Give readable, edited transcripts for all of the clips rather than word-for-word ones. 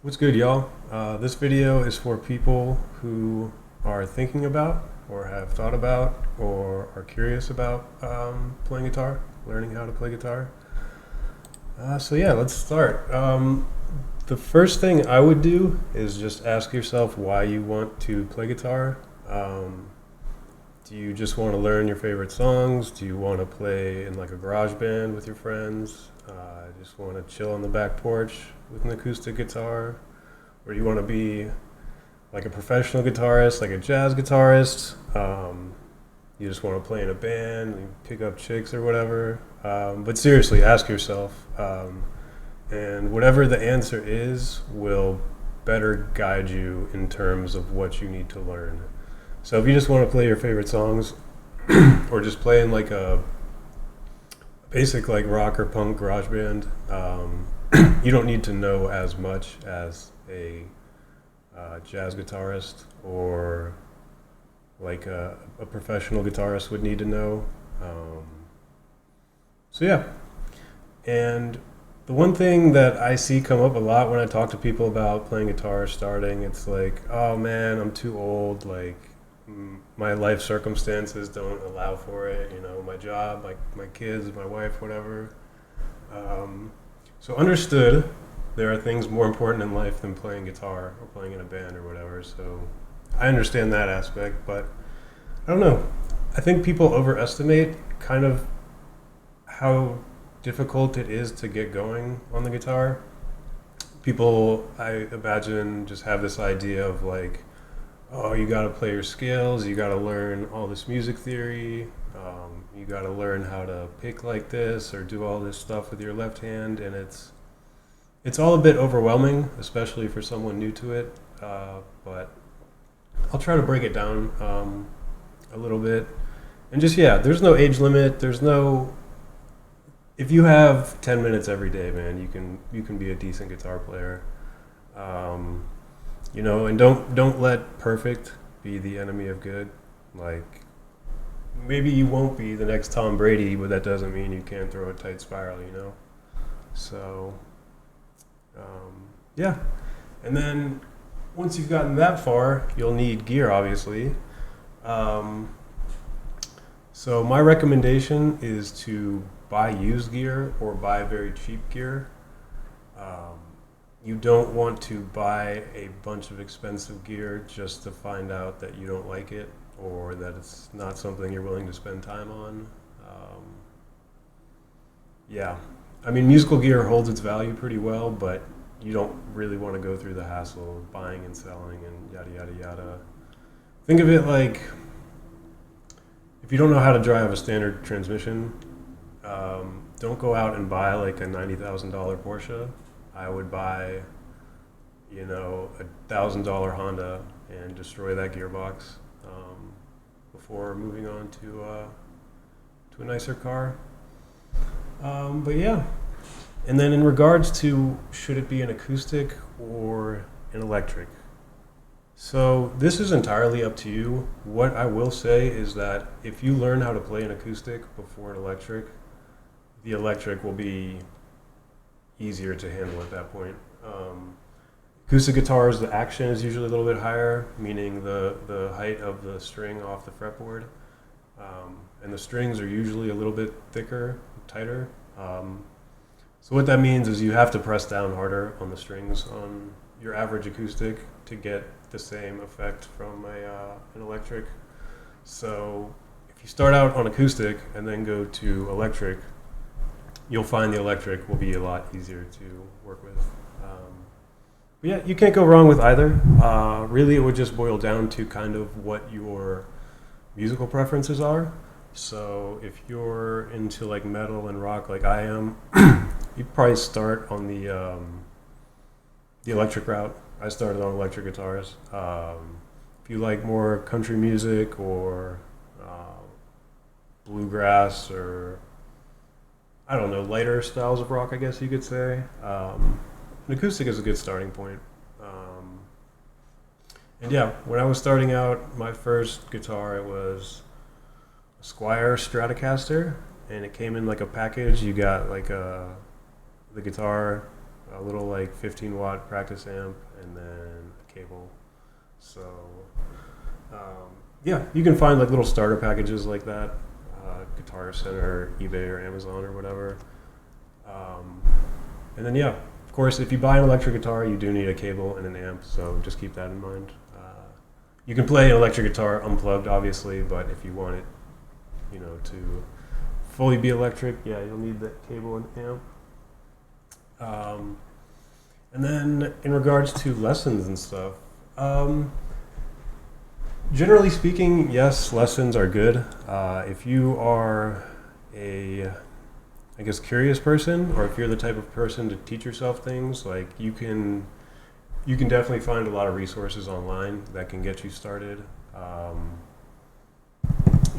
What's good, y'all? This video is for people who are thinking about, or have thought about, or are curious about playing guitar, learning how to play guitar. So, yeah, let's start. The first thing I would do is just ask yourself why you want to play guitar. Do you just want to learn your favorite songs? Do you want to play in like a garage band with your friends? Just want to chill on the back porch with an acoustic guitar? Or do you want to be like a professional guitarist, like a jazz guitarist? You just want to play in a band, you pick up chicks or whatever. But seriously, ask yourself. And whatever the answer is will better guide you in terms of what you need to learn. So if you just want to play your favorite songs, or just play in like a basic like rock or punk garage band, you don't need to know as much as a jazz guitarist or like a professional guitarist would need to know. So yeah, and the one thing that I see come up a lot when I talk to people about playing guitar starting, it's like, oh man, I'm too old, like my life circumstances don't allow for it, my job, like my kids, my wife, whatever. So understood, there are things more important in life than playing guitar or playing in a band or whatever. So I understand that aspect, but I don't know. I think people overestimate kind of how difficult it is to get going on the guitar. People, I imagine, just have this idea of like, oh, you got to play your scales, you got to learn all this music theory, you got to learn how to pick like this or do all this stuff with your left hand, and it's all a bit overwhelming, especially for someone new to it. But I'll try to break it down a little bit, and just there's no age limit. There's no. If you have 10 minutes every day, man, you can be a decent guitar player. And don't let perfect be the enemy of good. Like, maybe you won't be the next Tom Brady, but that doesn't mean you can't throw a tight spiral. So, yeah. And then once you've gotten that far, you'll need gear, obviously. So my recommendation is to buy used gear or buy very cheap gear. You don't want to buy a bunch of expensive gear just to find out that you don't like it or that it's not something you're willing to spend time on. I mean, musical gear holds its value pretty well, but you don't really want to go through the hassle of buying and selling and yada, yada, yada. Think of it like if you don't know how to drive a standard transmission, don't go out and buy like a $90,000 Porsche. I would buy, a $1,000 Honda and destroy that gearbox before moving on to a nicer car. But yeah, and then in regards to should it be an acoustic or an electric? So this is entirely up to you. What I will say is that if you learn how to play an acoustic before an electric, the electric will be easier to handle at that point. Acoustic guitars, the action is usually a little bit higher, meaning the height of the string off the fretboard. And the strings are usually a little bit thicker, tighter. So what that means is you have to press down harder on the strings on your average acoustic to get the same effect from an electric. So if you start out on acoustic and then go to electric, you'll find the electric will be a lot easier to work with. But yeah, you can't go wrong with either. Really, it would just boil down to kind of what your musical preferences are. So if you're into like metal and rock like I am, you'd probably start on the electric route. I started on electric guitars. If you like more country music or bluegrass or I don't know, lighter styles of rock, I guess you could say. An acoustic is a good starting point. And yeah, when I was starting out, my first guitar, it was a Squier Stratocaster, and it came in like a package. You got like the guitar, a little like 15-watt practice amp, and then a cable. So yeah, you can find like little starter packages like that, Guitar Center, eBay, or Amazon or whatever. And then yeah, of course, if you buy an electric guitar, you do need a cable and an amp. So just keep that in mind. You can play an electric guitar unplugged, obviously, but if you want it, to fully be electric, yeah, you'll need that cable and amp. And then in regards to lessons and stuff, generally speaking, yes, lessons are good. If you are I guess, curious person, or if you're the type of person to teach yourself things, like you can definitely find a lot of resources online that can get you started.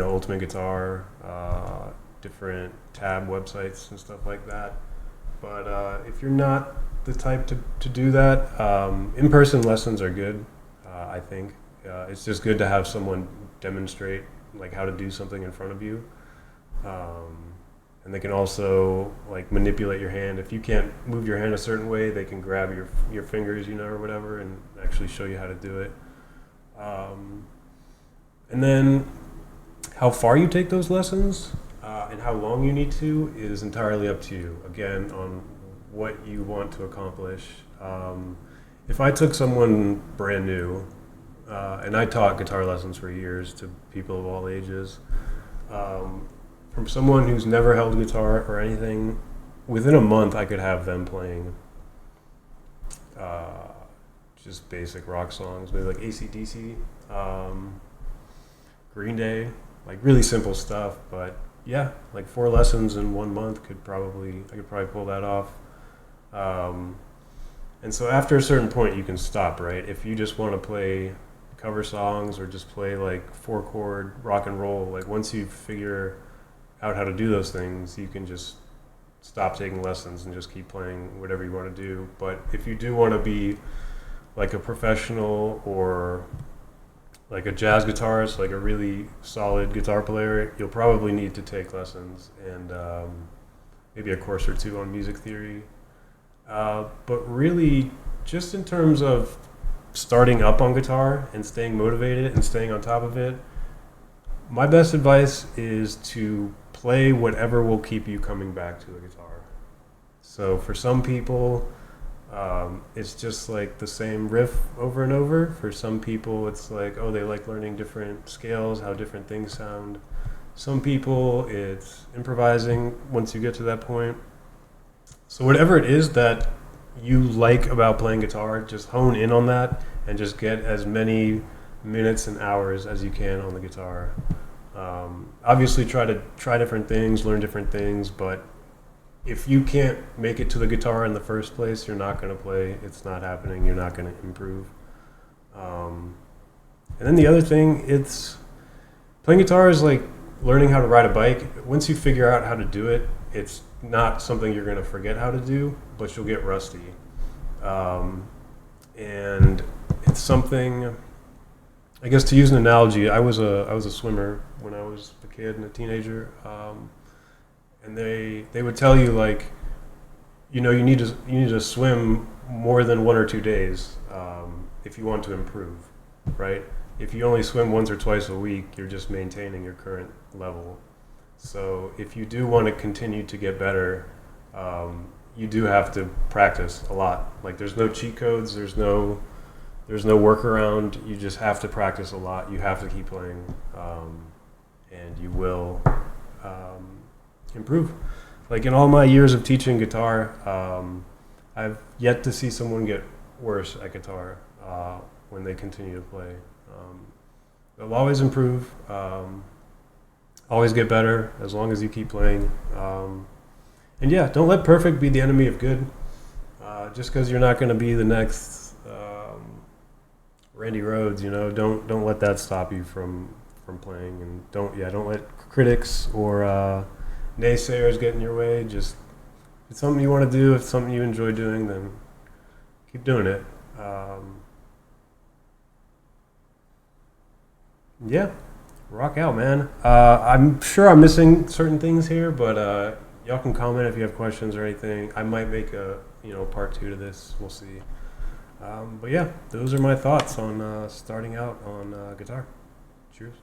Ultimate Guitar, different tab websites and stuff like that. But if you're not the type to do that, in-person lessons are good, I think. It's just good to have someone demonstrate like how to do something in front of you. And they can also like manipulate your hand. If you can't move your hand a certain way, they can grab your fingers, or whatever, and actually show you how to do it. And then how far you take those lessons and how long you need to is entirely up to you, again, on what you want to accomplish. If I took someone brand new, and I taught guitar lessons for years to people of all ages, from someone who's never held a guitar or anything, within a month I could have them playing just basic rock songs, maybe like AC/DC, Green Day, like really simple stuff. But yeah, like 4 lessons in 1 month I could probably pull that off. And so after a certain point you can stop, right? If you just want to play cover songs or just play like 4-chord rock and roll, like once you figure out how to do those things, you can just stop taking lessons and just keep playing whatever you want to do. But if you do want to be like a professional or like a jazz guitarist, like a really solid guitar player, you'll probably need to take lessons and maybe a course or 2 on music theory. But really, just in terms of starting up on guitar and staying motivated and staying on top of it, my best advice is to play whatever will keep you coming back to the guitar. So for some people, it's just like the same riff over and over. For some people, it's like, they like learning different scales, how different things sound. Some people, it's improvising once you get to that point. So whatever it is that you like about playing guitar, just hone in on that and just get as many minutes and hours as you can on the guitar. Obviously try different things, learn different things, but if you can't make it to the guitar in the first place, you're not going to play. It's not happening. You're not going to improve. And then the other thing, playing guitar is like learning how to ride a bike. Once you figure out how to do it, it's not something you're going to forget how to do, but you'll get rusty. And it's something, I guess, to use an analogy, I was a swimmer when I was a kid and a teenager, and they would tell you like, you need to swim more than 1 or 2 days if you want to improve, right? If you only swim once or twice a week, you're just maintaining your current level. So if you do want to continue to get better, you do have to practice a lot. Like there's no cheat codes, there's no workaround. You just have to practice a lot. You have to keep playing, and you will improve. Like in all my years of teaching guitar, I've yet to see someone get worse at guitar when they continue to play. They'll always improve, always get better as long as you keep playing. And yeah, don't let perfect be the enemy of good. Just because you're not going to be the next Randy Rhoads, don't let that stop you from playing, and don't let critics or naysayers get in your way. Just if it's something you want to do, if it's something you enjoy doing, then keep doing it. Yeah, rock out, man. I'm sure I'm missing certain things here, but y'all can comment if you have questions or anything. I might make a part two to this. We'll see. But yeah, those are my thoughts on starting out on guitar. Cheers.